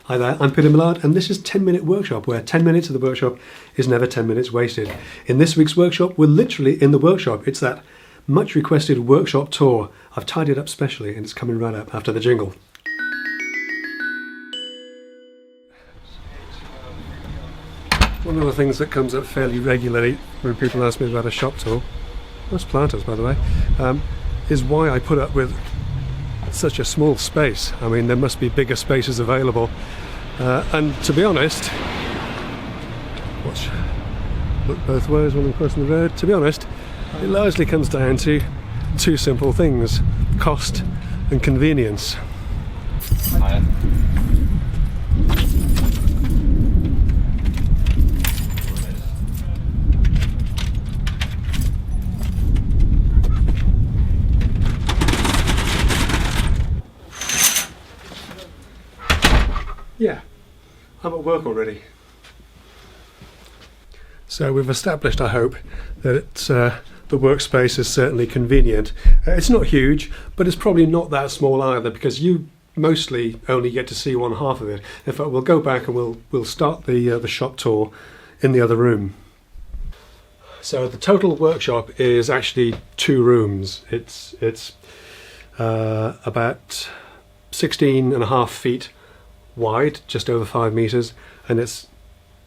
Hi there, I'm Peter Millard and this is 10 Minute Workshop, where 10 minutes of the workshop is never 10 minutes wasted. In this week's workshop, we're literally in the workshop. It's that much requested workshop tour. I've tidied up specially and it's coming right up after the jingle. One of the things that comes up fairly regularly when people ask me about a shop tour, most planters by the way, is why I put up with such a small space. I mean, there must be bigger spaces available, and to be honest, look both ways when I'm crossing the road. To be honest, it largely comes down to two simple things: cost and convenience. Hiya. Yeah, I'm at work already. So we've established, I hope, that it's, the workspace is certainly convenient. It's not huge, but it's probably not that small either, because you mostly only get to see one half of it. In fact, we'll go back and we'll start the shop tour in the other room. So the total workshop is actually 2 rooms. It's about 16.5 feet wide, just over 5 meters, and it's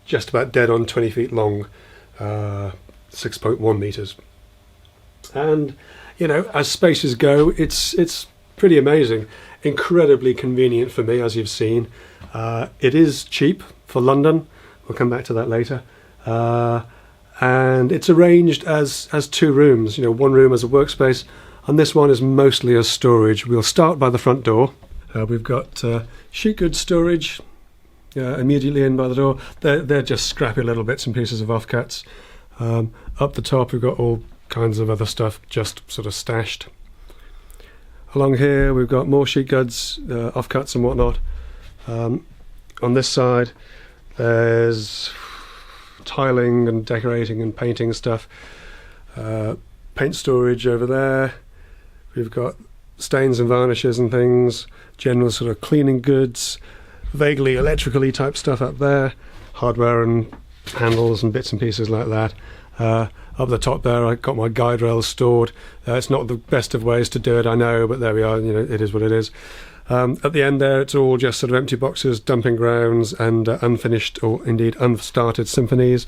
just about dead on 20 feet long, 6.1 meters. And you know, as spaces go, it's pretty amazing, incredibly convenient for me, as you've seen. It is cheap for London. We'll come back to that later. And it's arranged as 2 rooms. You know, one room as a workspace, and this one is mostly as storage. We'll start by the front door. We've got sheet goods storage immediately in by the door. They're just scrappy little bits and pieces of offcuts. Up the top we've got all kinds of other stuff just sort of stashed. Along here we've got more sheet goods, offcuts and whatnot. On this side there's tiling and decorating and painting stuff. Paint storage over there. We've got stains and varnishes and things, general sort of cleaning goods, vaguely electrically type stuff up there, hardware and handles and bits and pieces like that. Up the top there I got my guide rails stored. It's not the best of ways to do it, I know, but there we are. You know, it is what it is. At the end there it's all just sort of empty boxes, dumping grounds and unfinished or indeed unstarted symphonies.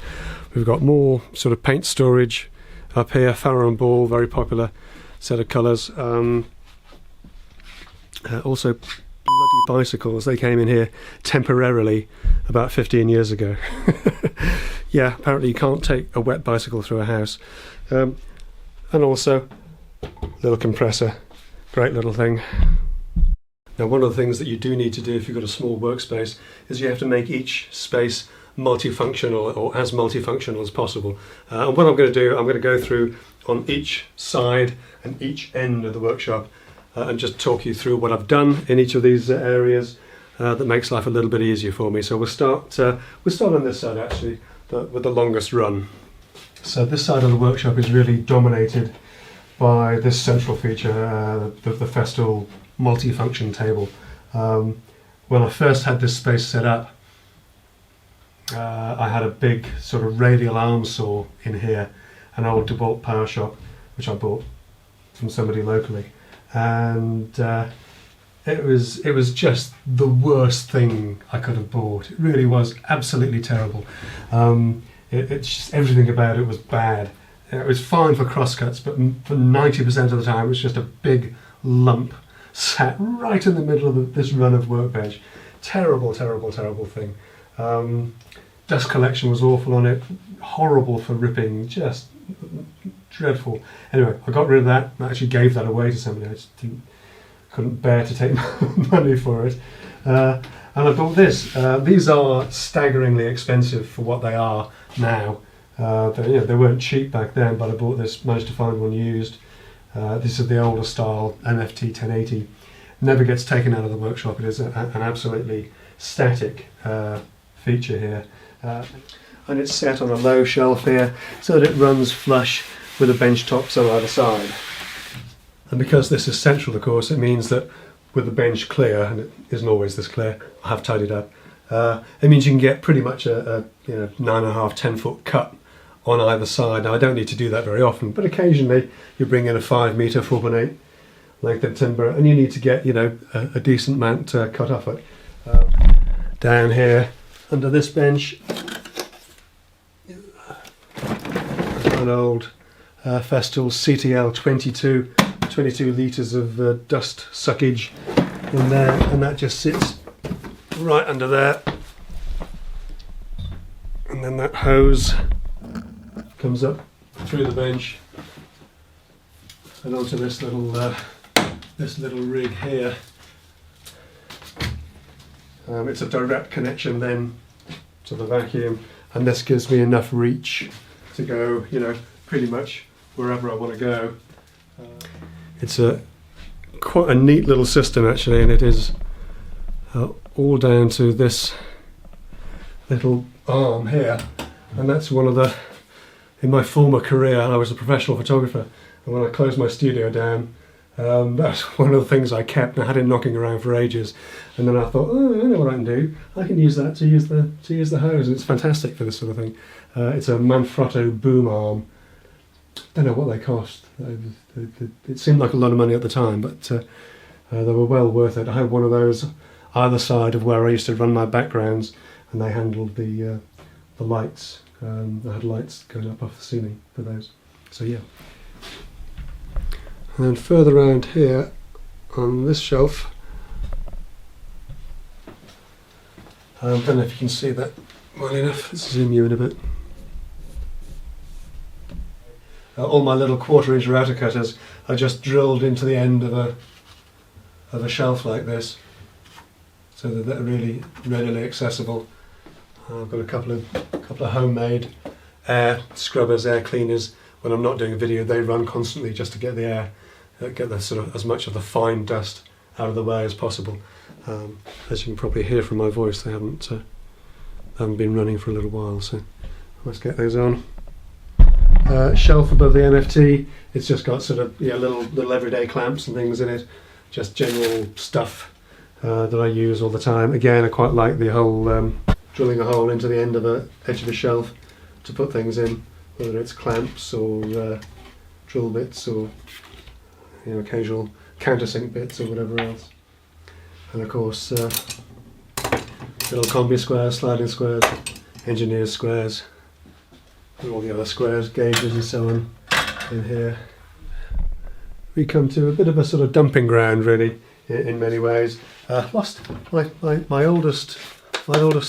We've got more sort of paint storage up here, Farrow and Ball, very popular set of colours. Also bloody bicycles, they came in here temporarily about 15 years ago. Yeah, apparently you can't take a wet bicycle through a house. And also little compressor, great little thing. Now, one of the things that you do need to do if you've got a small workspace is you have to make each space multifunctional, or as multifunctional as possible. And what I'm going to do, I'm going to go through on each side and each end of the workshop and just talk you through what I've done in each of these areas that makes life a little bit easier for me. So we'll start on this side actually, with the longest run. So this side of the workshop is really dominated by this central feature, the Festool multi-function table. When I first had this space set up, I had a big sort of radial arm saw in here, an old DeWalt power shop which I bought from somebody locally, and it was just the worst thing I could have bought. It really was absolutely terrible. It's just, everything about it was bad. It was fine for crosscuts, but for 90% of the time it was just a big lump sat right in the middle of this run of workbench. Terrible, terrible, terrible thing. Dust collection was awful on it, horrible for ripping, just dreadful. Anyway, I got rid of that. I actually gave that away to somebody. I just couldn't bear to take money for it. And I bought this. These are staggeringly expensive for what they are now. They weren't cheap back then, but I bought this, managed to find one used. This is the older style MFT 1080. Never gets taken out of the workshop. It is an absolutely static feature here. And it's set on a low shelf here so that it runs flush with the bench tops on either side. And because this is central, of course, it means that with the bench clear, and it isn't always this clear, I have tidied up, It means you can get pretty much a 9.5, 10-foot cut on either side. Now I don't need to do that very often, but occasionally you bring in a 5 metre 4.8 length of timber, and you need to get a decent amount cut off it. Down here under this bench, an old Festool CTL 22 litres of dust suckage in there, and that just sits right under there, and then that hose comes up through the bench and onto this little rig here. It's a direct connection then to the vacuum, and this gives me enough reach to go, pretty much wherever I want to go. It's quite a neat little system actually, and it is all down to this little arm here, and that's one of the. In my former career, I was a professional photographer, and when I closed my studio down, that's one of the things I kept. And I had it knocking around for ages, and then I thought, oh, I know what I can do. I can use that to use the hose. And it's fantastic for this sort of thing. It's a Manfrotto boom arm. Don't know what they cost. It seemed like a lot of money at the time, but they were well worth it. I had one of those either side of where I used to run my backgrounds, and they handled the lights. I had lights going up off the ceiling for those. So yeah. And then further around here on this shelf, I don't know if you can see that well enough. Let's zoom you in a bit. All my little 1/4-inch router cutters are just drilled into the end of a shelf like this, so that they're really readily accessible. I've got a couple of homemade air scrubbers, air cleaners. When I'm not doing a video, they run constantly just to get the air, get the sort of as much of the fine dust out of the way as possible. As you can probably hear from my voice, they haven't been running for a little while, so let's get those on. Shelf above the NFT. It's just got sort of little everyday clamps and things in it, just general stuff that I use all the time. Again, I quite like the whole drilling a hole into the end of the edge of a shelf to put things in, whether it's clamps or drill bits or occasional countersink bits or whatever else. And of course, little combi squares, sliding squares, engineer's squares, and all the other squares, gauges and so on in here. We come to a bit of a sort of dumping ground really in many ways. Lost my oldest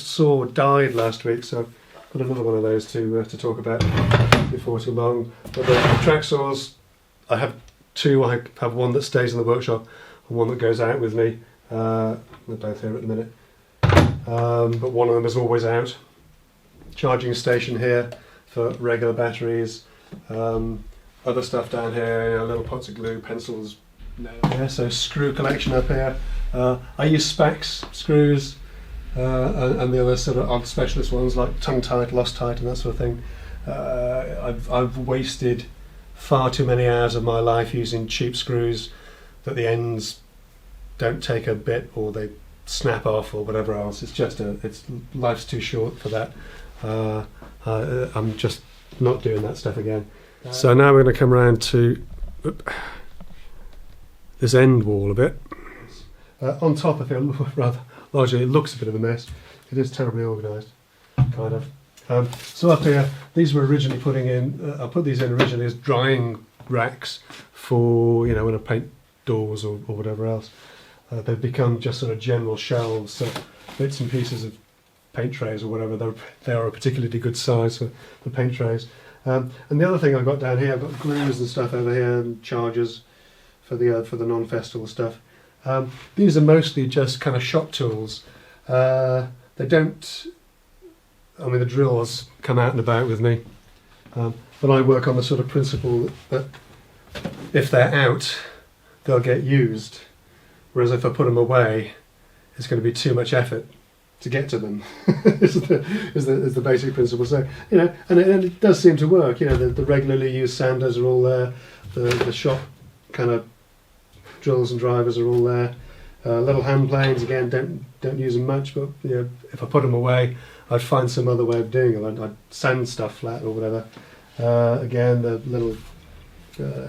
saw died last week, so I've got another one of those to talk about before too long. But the track saws, I have two. I have one that stays in the workshop and one that goes out with me. They're both here at the minute, but one of them is always out. Charging station here for regular batteries. Other stuff down here, little pots of glue, pencils. Yeah, so screw collection up here. I use Spax screws. And the other sort of odd specialist ones like tongue tight, lost tight, and that sort of thing. I've wasted far too many hours of my life using cheap screws that the ends don't take a bit or they snap off or whatever else. Life's too short for that. I'm just not doing that stuff again. So now we're going to come around to this end wall a bit. On top of it, rather largely, it looks a bit of a mess. It is terribly organised, kind of. So up here, these were originally I put these in originally as drying racks for, when I paint doors or whatever else. They've become just sort of general shelves, so bits and pieces of paint trays or whatever. They are a particularly good size for paint trays. And the other thing I've got down here, I've got glues and stuff over here, and chargers for the non-Festool stuff. These are mostly just kind of shop tools. They don't. The drills come out and about with me, but I work on the sort of principle that if they're out, they'll get used. Whereas if I put them away, it's going to be too much effort to get to them. is the basic principle. So and it does seem to work. The regularly used sanders are all there. The shop kind of drills and drivers are all there. Little hand planes, again, don't use them much, but you know, if I put them away, I'd find some other way of doing it. I'd sand stuff flat or whatever. Again, the little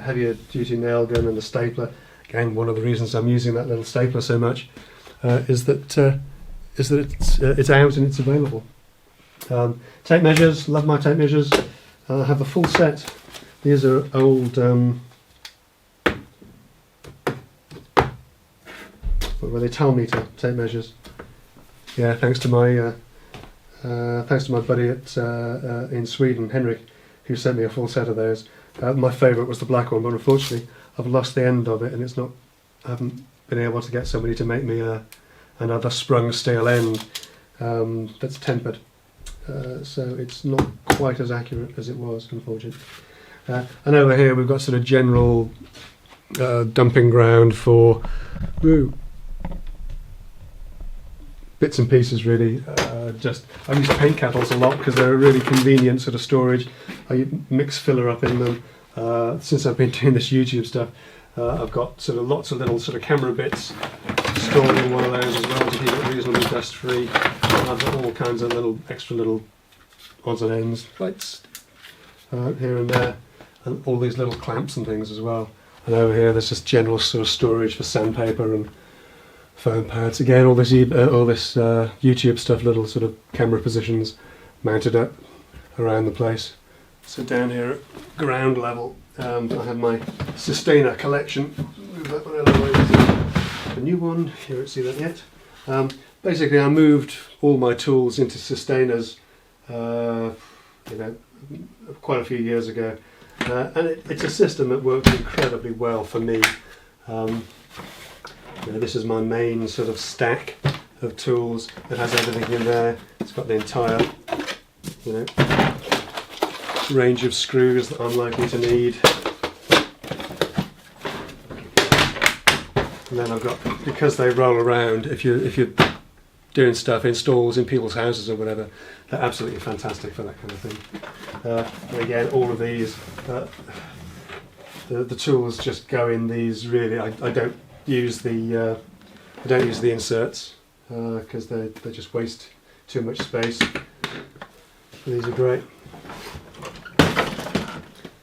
heavier duty nail gun and the stapler. Again, one of the reasons I'm using that little stapler so much is that it's out and it's available. Tape measures, love my tape measures. I have the full set. These are old. Where they tell me to tape measures. Yeah, thanks to my buddy in Sweden, Henrik, who sent me a full set of those. My favourite was the black one, but unfortunately I've lost the end of it, and I haven't been able to get somebody to make me another sprung steel end that's tempered. So it's not quite as accurate as it was, unfortunately. And over here we've got sort of general dumping ground for bits and pieces, really. I use paint kettles a lot because they're a really convenient sort of storage. I mix filler up in them. Since I've been doing this YouTube stuff, I've got sort of lots of little sort of camera bits stored in one of those as well to keep it reasonably dust free. I've got all kinds of little extra little odds and ends, lights here and there, and all these little clamps and things as well. And over here there's just general sort of storage for sandpaper and foam pads. Again, all this YouTube stuff, little sort of camera positions mounted up around the place. So down here at ground level, I have my Sustainer collection. Move that one out of the way. There's a new one. You won't see that yet. Basically, I moved all my tools into Sustainers, quite a few years ago, and it's a system that works incredibly well for me. This is my main sort of stack of tools. It has everything in there. It's got the entire, range of screws that I'm likely to need. And then I've got, because they roll around, if you're doing stuff, installs in people's houses or whatever, they're absolutely fantastic for that kind of thing. And again, all of these, the tools just go in these. Really, I don't use the inserts because they just waste too much space. These are great.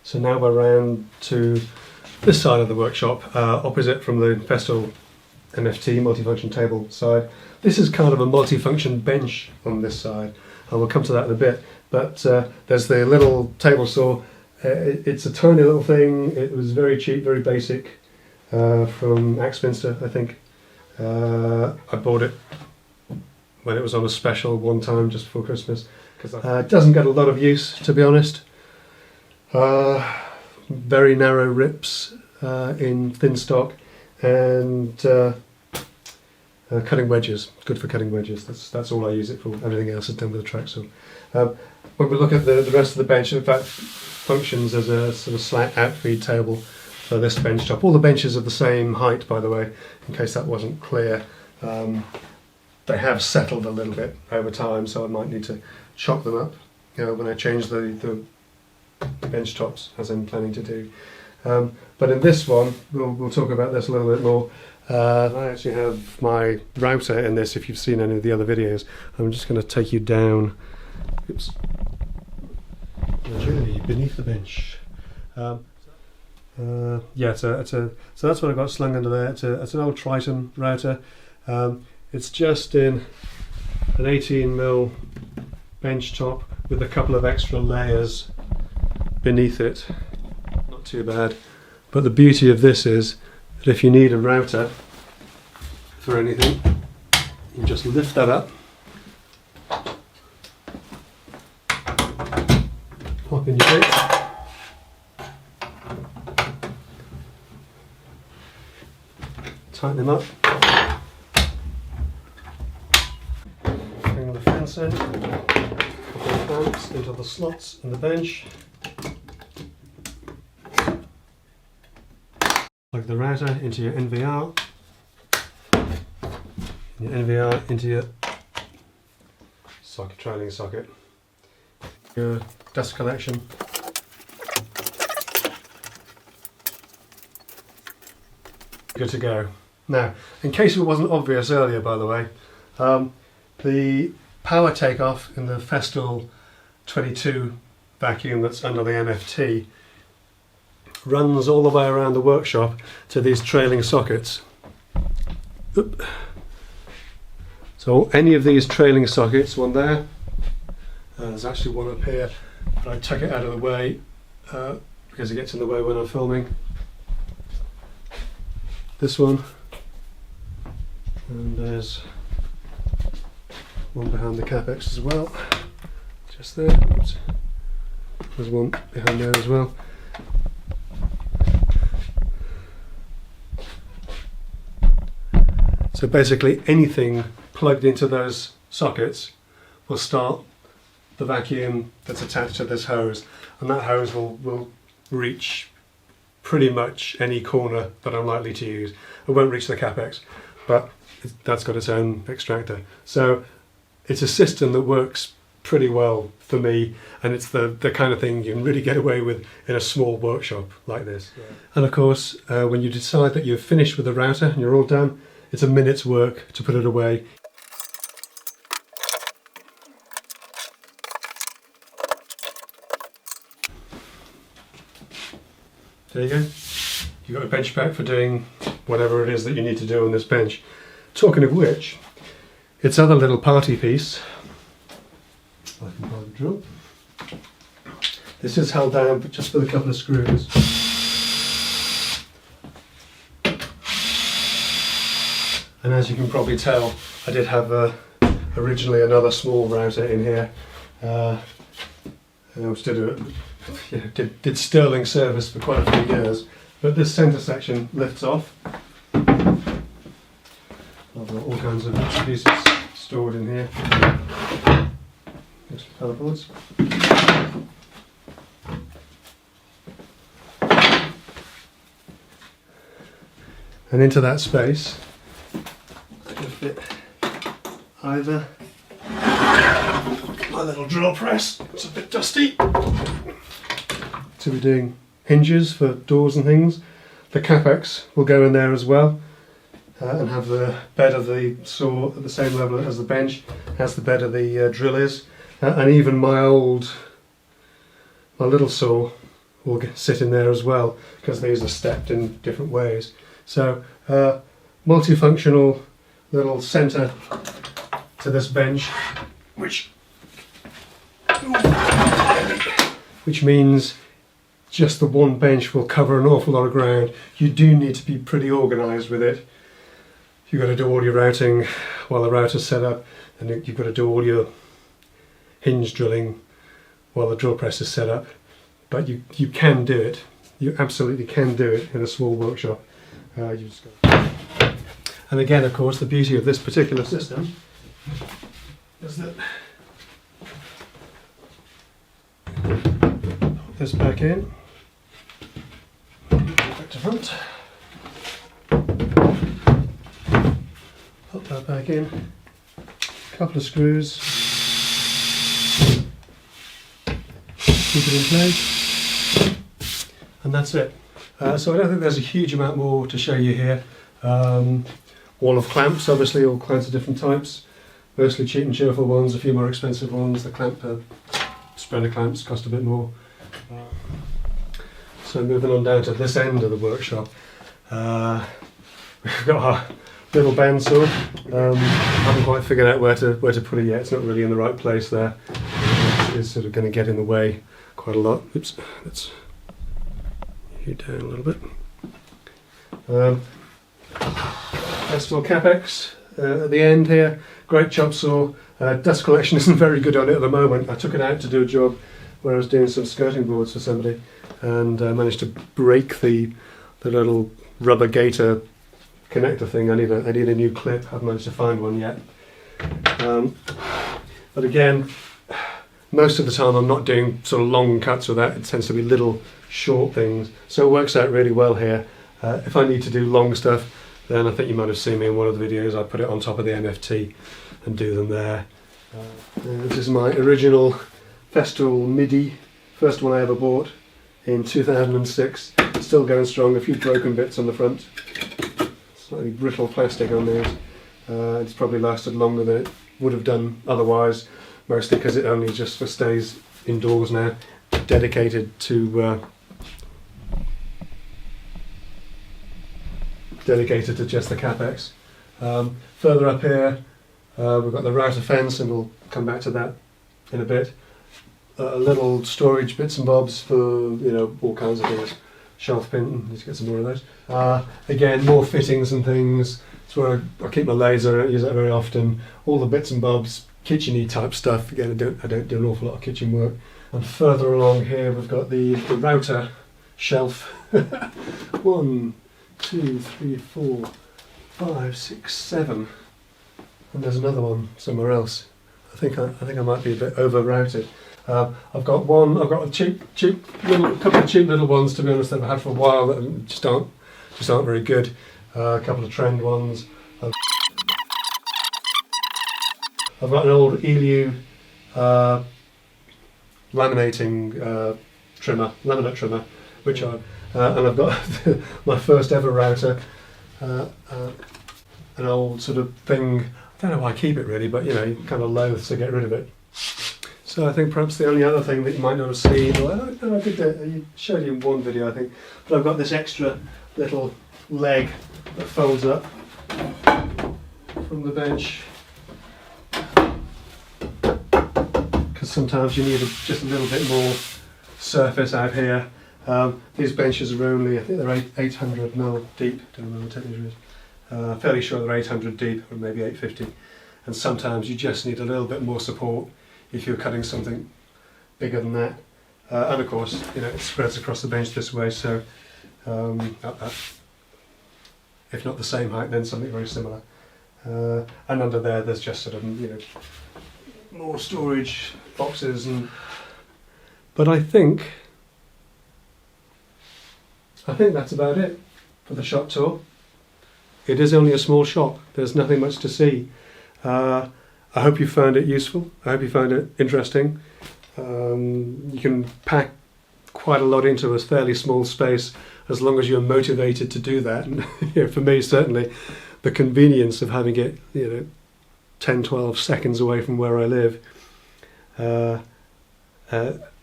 So now we're round to this side of the workshop, opposite from the Festool MFT multifunction table side. This is kind of a multifunction bench on this side, and we'll come to that in a bit. But there's the little table saw. It's a tiny little thing. It was very cheap, very basic, from Axminster, I think. I bought it when it was on a special one time just before Christmas. It doesn't get a lot of use, to be honest. Very narrow rips in thin stock, and cutting wedges. Good for cutting wedges. That's all I use it for. Everything else is done with a track saw. When we look at the rest of the bench, in fact, functions as a sort of slight outfeed table for this bench top. All the benches are the same height, by the way, in case that wasn't clear. They have settled a little bit over time, so I might need to chop them up when I change the bench tops, as I'm planning to do. But in this one, we'll talk about this a little bit more. I actually have my router in this. If you've seen any of the other videos, I'm just going to take you down. Oops. The journey beneath the bench. So that's what I've got slung under there. It's an old Triton router. It's just in an 18mm bench top with a couple of extra layers beneath it. Not too bad. But the beauty of this is that if you need a router for anything, you just lift that up, pop in your bits, tighten them up, bring the fence in, put the clamps into the slots in the bench. Plug the router into your NVR, your NVR into your socket, trailing socket, your dust collection, good to go. Now, in case it wasn't obvious earlier, by the way, the power takeoff in the Festool 22 vacuum that's under the MFT runs all the way around the workshop to these trailing sockets. Oop. So any of these trailing sockets, one there, there's actually one up here, but I tuck it out of the way because it gets in the way when I'm filming. This one, and there's one behind the capex as well, just there. Oops. There's one behind there as well. So basically anything plugged into those sockets will start the vacuum that's attached to this hose, and that hose will reach pretty much any corner that I'm likely to use. It won't reach the capex, but that's got its own extractor. So it's a system that works pretty well for me, and it's the kind of thing you can really get away with in a small workshop like this. Yeah. And of course, when you decide that you've finished with the router and you're all done, it's a minute's work to put it away. There you go. You've got a bench pack for doing whatever it is that you need to do on this bench. Talking of which, its other little party piece, I can buy the drill. This is held down just with a couple of screws. And as you can probably tell, I did have originally another small router in here, which did sterling service for quite a few years. But this centre section lifts off. I've got all kinds of bits and pieces stored in here. Extra colour boards. And into that space I can fit either my little drill press, it's a bit dusty, to be doing hinges for doors and things. The capex will go in there as well, and have the bed of the saw at the same level as the bench, as the bed of the drill is, and even my little saw will sit in there as well, because these are stepped in different ways. So multifunctional little centre to this bench, which means just the one bench will cover an awful lot of ground. You do need to be pretty organised with it. You've got to do all your routing while the router's set up, and you've got to do all your hinge drilling while the drill press is set up. But you can do it. You absolutely can do it in a small workshop. You just go. And again, of course, the beauty of this particular system is that put this back in, back to front, put that back in, a couple of screws, keep it in place, and that's it. So I don't think there's a huge amount more to show you here. Wall of clamps, obviously, all kinds of different types. Mostly cheap and cheerful ones, a few more expensive ones. The clamp spreader clamps cost a bit more. So moving on down to this end of the workshop, we've got our little bandsaw. Haven't quite figured out where to put it yet. It's not really in the right place there. It's sort of going to get in the way quite a lot. Oops, let's you down a little bit. Festool capex at the end here. Great chop saw. Dust collection isn't very good on it at the moment. I took it out to do a job where I was doing some skirting boards for somebody, and managed to break the little rubber gator connector thing. I need a new clip. I haven't managed to find one yet. But again, most of the time I'm not doing sort of long cuts with that. It tends to be little short things, so it works out really well here. If I need to do long stuff, then I think you might have seen me in one of the videos. I put it on top of the MFT and do them there. This is my original Festool MIDI, first one I ever bought in 2006. Still going strong, a few broken bits on the front. It's slightly brittle plastic on these. It's probably lasted longer than it would have done otherwise, mostly because it only just stays indoors now, dedicated to just the capex. Further up here, we've got the router fence, and we'll come back to that in a bit. Little storage bits and bobs for all kinds of things. Shelf pin, need to get some more of those. Again, more fittings and things. It's where I keep my laser. I don't use that very often. All the bits and bobs, kitchen-y type stuff. Again, I don't do an awful lot of kitchen work. And further along here, we've got the router shelf. 1, 2, 3, 4, 5, 6, 7, and there's another one somewhere else. I think I might be a bit over routed. I've got a couple of cheap little ones, to be honest, that I've had for a while that just aren't very good. A couple of trend ones. I've got an old Elu laminate trimmer, which and I've got my first ever router, an old sort of thing. I don't know why I keep it really, but you're kind of loath to get rid of it. So I think perhaps the only other thing that you might not have seen, or I did showed you in one video, I think, but I've got this extra little leg that folds up from the bench, because sometimes you need just a little bit more surface out here. These benches are only, I think they're 800 mil deep, don't remember what temperature it is. Fairly sure they're 800 deep, or maybe 850, and sometimes you just need a little bit more support if you're cutting something bigger than that. And of course, it spreads across the bench this way, so if not the same height, then something very similar. And under there's just sort of more storage boxes. But I think that's about it for the shop tour. It is only a small shop. There's nothing much to see. I hope you found it useful. I hope you found it interesting. You can pack quite a lot into a fairly small space as long as you're motivated to do that. And for me, certainly, the convenience of having it 10, 12 seconds away from where I live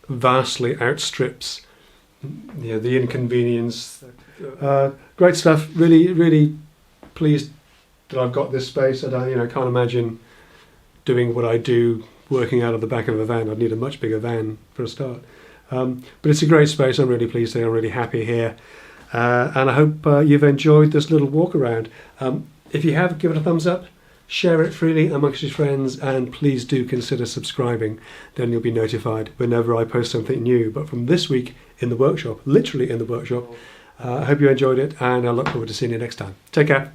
vastly outstrips the inconvenience. Great stuff. Really, really pleased that I've got this space. I can't imagine doing what I do working out of the back of a van. I'd need a much bigger van for a start. But it's a great space. I'm really pleased here. I'm really happy here. And I hope you've enjoyed this little walk around. If you have, give it a thumbs up, share it freely amongst your friends, and please do consider subscribing. Then you'll be notified whenever I post something new. But from this week in the workshop, literally in the workshop, I hope you enjoyed it, and I look forward to seeing you next time. Take care.